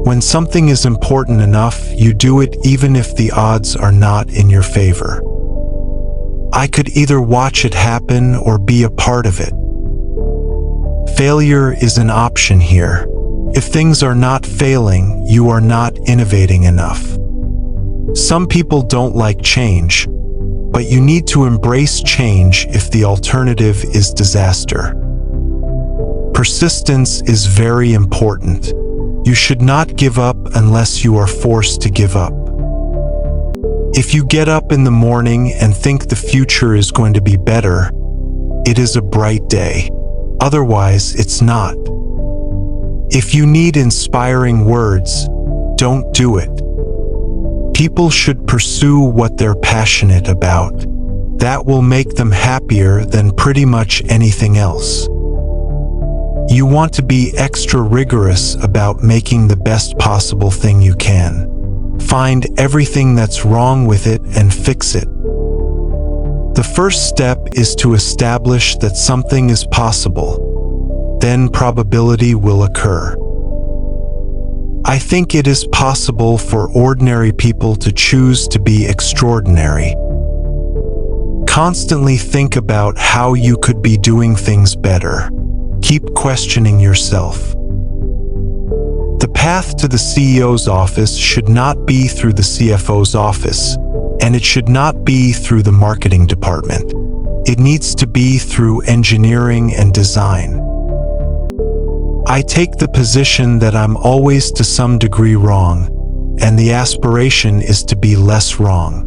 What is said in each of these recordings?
When something is important enough, you do it even if the odds are not in your favor. I could either watch it happen or be a part of it. Failure is an option here. If things are not failing, you are not innovating enough. Some people don't like change, but you need to embrace change if the alternative is disaster. Persistence is very important. You should not give up unless you are forced to give up. If you get up in the morning and think the future is going to be better, it is a bright day. Otherwise, it's not. If you need inspiring words, don't do it. People should pursue what they're passionate about. That will make them happier than pretty much anything else. You want to be extra rigorous about making the best possible thing you can. Find everything that's wrong with it and fix it. The first step is to establish that something is possible. Then probability will occur. I think it is possible for ordinary people to choose to be extraordinary. Constantly think about how you could be doing things better. Keep questioning yourself. The path to the CEO's office should not be through the CFO's office, and it should not be through the marketing department. It needs to be through engineering and design. I take the position that I'm always to some degree wrong, and the aspiration is to be less wrong.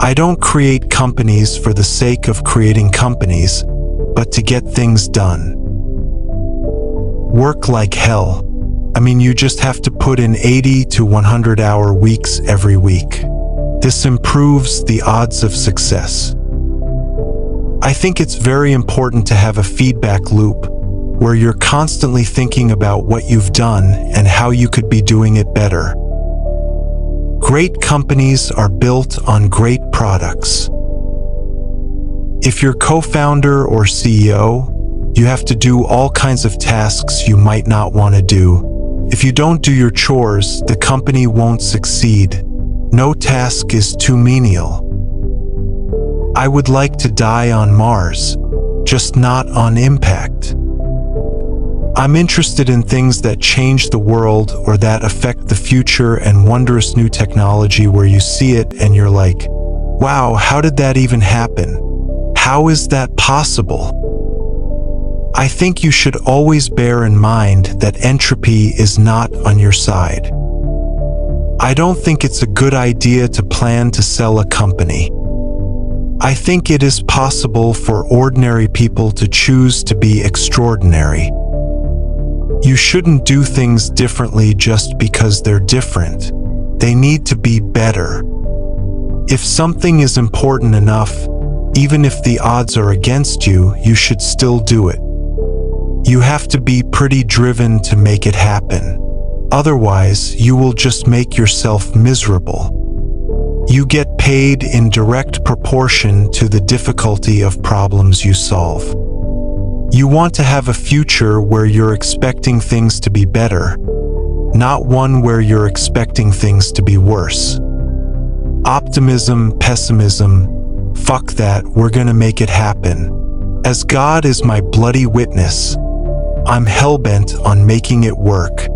I don't create companies for the sake of creating companies, but to get things done. Work like hell. I mean, you just have to put in 80 to 100-hour weeks every week. This improves the odds of success. I think it's very important to have a feedback loop where you're constantly thinking about what you've done and how you could be doing it better. Great companies are built on great products. If you're co-founder or CEO, you have to do all kinds of tasks you might not want to do. If you don't do your chores, the company won't succeed. No task is too menial. I would like to die on Mars, just not on impact. I'm interested in things that change the world or that affect the future, and wondrous new technology where you see it and you're like, wow, how did that even happen? How is that possible? I think you should always bear in mind that entropy is not on your side. I don't think it's a good idea to plan to sell a company. I think it is possible for ordinary people to choose to be extraordinary. You shouldn't do things differently just because they're different. They need to be better. If something is important enough, even if the odds are against you, you should still do it. You have to be pretty driven to make it happen. Otherwise, you will just make yourself miserable. You get paid in direct proportion to the difficulty of problems you solve. You want to have a future where you're expecting things to be better, not one where you're expecting things to be worse. Optimism, pessimism, fuck that, we're gonna make it happen. As God is my bloody witness, I'm hellbent on making it work.